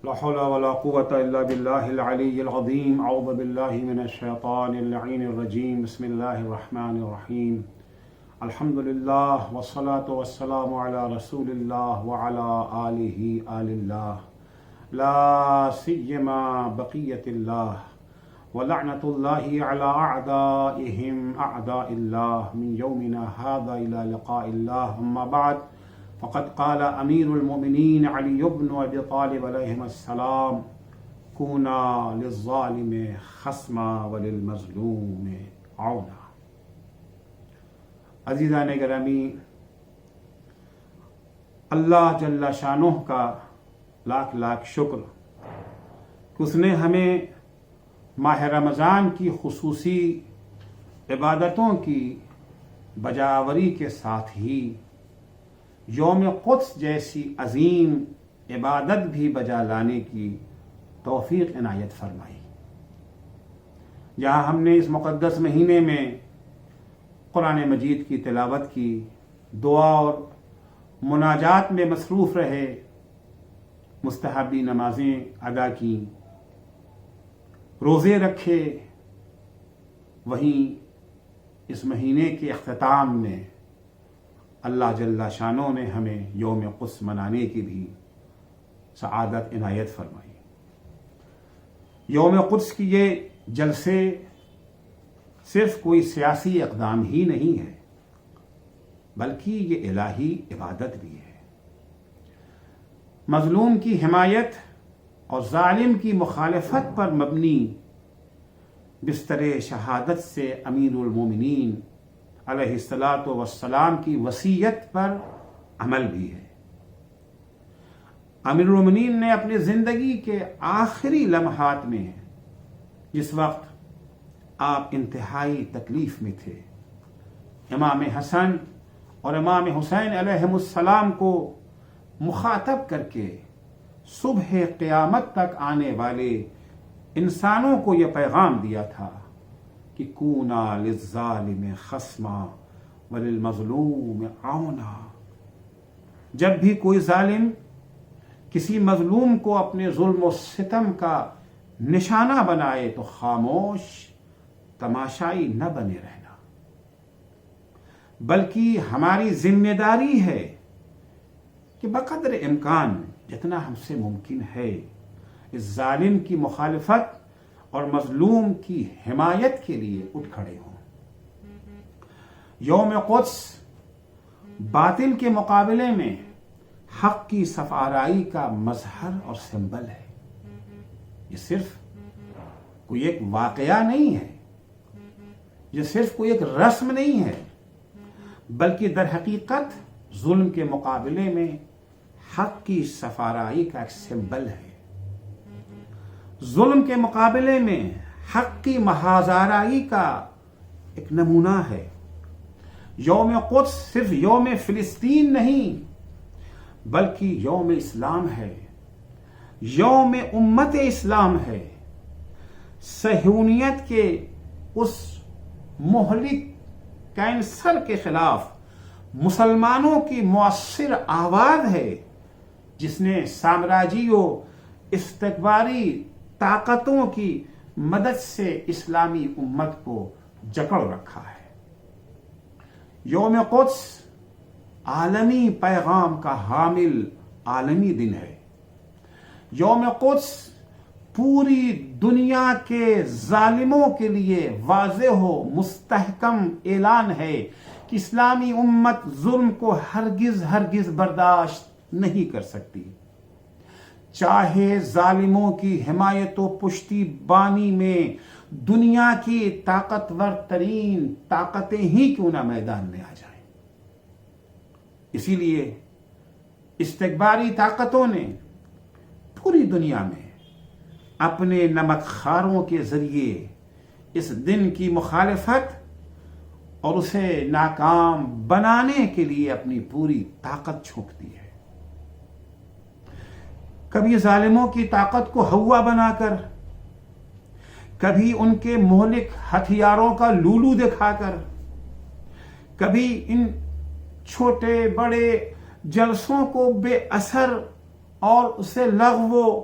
لا حول ولا قوة إلا بالله العلي العظيم. أعوذ بالله من الشيطان اللعين الرجيم. بسم الله الرحمن الرحيم. الحمد لله والصلاة والسلام على رسول الله وعلى آله آل الله، لا سيما بقية الله، ولعنة الله على أعدائهم أعداء الله من يومنا هذا إلى لقاء الله. أما بعد، فقد قال امیر المؤمنین علی بن ابی طالب علیہ السلام: کونا للظالم خصما وللمظلوم عونا. عزیزان گرامی، اللہ جل شانہ کا لاکھ لاکھ شکر کہ اس نے ہمیں ماہ رمضان کی خصوصی عبادتوں کی بجاوری کے ساتھ ہی یوم قدس جیسی عظیم عبادت بھی بجا لانے کی توفیق عنایت فرمائی، جہاں ہم نے اس مقدس مہینے میں قرآن مجید کی تلاوت کی، دعا اور مناجات میں مصروف رہے، مستحبی نمازیں ادا کی، روزے رکھے. وہیں اس مہینے کے اختتام میں اللہ جل شانہ نے ہمیں یوم قدس منانے کی بھی سعادت عنایت فرمائی. یوم قدس کی یہ جلسے صرف کوئی سیاسی اقدام ہی نہیں ہے، بلکہ یہ الہی عبادت بھی ہے. مظلوم کی حمایت اور ظالم کی مخالفت پر مبنی بستر شہادت سے امیر المومنین علیہ الصلاۃ والسلام کی وصیت پر عمل بھی ہے. امیر المومنین نے اپنی زندگی کے آخری لمحات میں، جس وقت آپ انتہائی تکلیف میں تھے، امام حسن اور امام حسین علیہ السلام کو مخاطب کر کے صبح قیامت تک آنے والے انسانوں کو یہ پیغام دیا تھا کہ کونا للظالم خصما وللمظلوم عونا. جب بھی کوئی ظالم کسی مظلوم کو اپنے ظلم و ستم کا نشانہ بنائے تو خاموش تماشائی نہ بنے رہنا، بلکہ ہماری ذمہ داری ہے کہ بقدر امکان جتنا ہم سے ممکن ہے اس ظالم کی مخالفت اور مظلوم کی حمایت کے لیے اٹھ کھڑے ہوں. یوم قدس باطل کے مقابلے میں حق کی صفارائی کا مظہر اور سمبل ہے. یہ صرف کوئی ایک واقعہ نہیں ہے، یہ صرف کوئی ایک رسم نہیں ہے، بلکہ در حقیقت ظلم کے مقابلے میں حق کی صفارائی کا ایک سمبل ہے. ظلم کے مقابلے میں حق کی محاذ-آرائی کا ایک نمونہ ہے. یوم قدس صرف یوم فلسطین نہیں، بلکہ یوم اسلام ہے، یوم امت اسلام ہے. صہیونیت کے اس مہلک کینسر کے خلاف مسلمانوں کی مؤثر آواز ہے، جس نے سامراجی و استکباری طاقتوں کی مدد سے اسلامی امت کو جکڑ رکھا ہے. یوم قدس عالمی پیغام کا حامل عالمی دن ہے. یوم قدس پوری دنیا کے ظالموں کے لیے واضح و مستحکم اعلان ہے کہ اسلامی امت ظلم کو ہرگز برداشت نہیں کر سکتی، چاہے ظالموں کی حمایت و پشتی بانی میں دنیا کی طاقتور ترین طاقتیں ہی کیوں نہ میدان میں آ جائیں. اسی لیے استکباری طاقتوں نے پوری دنیا میں اپنے نمک خاروں کے ذریعے اس دن کی مخالفت اور اسے ناکام بنانے کے لیے اپنی پوری طاقت جھونک دی ہے. کبھی ظالموں کی طاقت کو ہوا بنا کر، کبھی ان کے مہلک ہتھیاروں کا لولو دکھا کر، کبھی ان چھوٹے بڑے جلسوں کو بے اثر اور اسے لغو و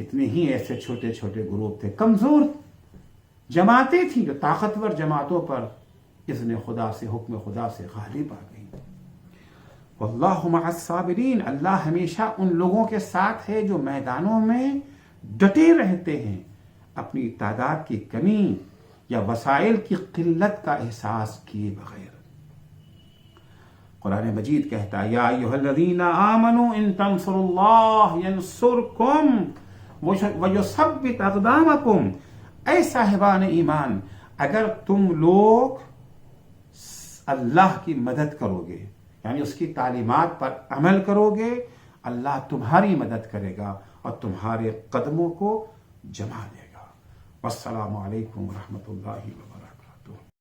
کتنے ہی ایسے چھوٹے چھوٹے گروپ تھے، کمزور جماعتیں تھیں جو طاقتور جماعتوں پر اذن خدا سے، حکم خدا سے غالب آ گئی۔ واللہ مع الصابرین، اللہ ہمیشہ ان لوگوں کے ساتھ ہے جو میدانوں میں ڈٹے رہتے ہیں، اپنی تعداد کی کمی یا وسائل کی قلت کا احساس کیے بغیر۔ قرآن مجید کہتا ہے یا ایھا الذین آمنوا ان تنصروا اللہ ینصرکم ویثبت اقدامکم، اے صاحبان ایمان اگر تم لوگ اللہ کی مدد کرو گے، یعنی اس کی تعلیمات پر عمل کرو گے، اللہ تمہاری مدد کرے گا اور تمہارے قدموں کو جما دے گا۔ والسلام علیکم ورحمۃ اللہ وبرکاتہ۔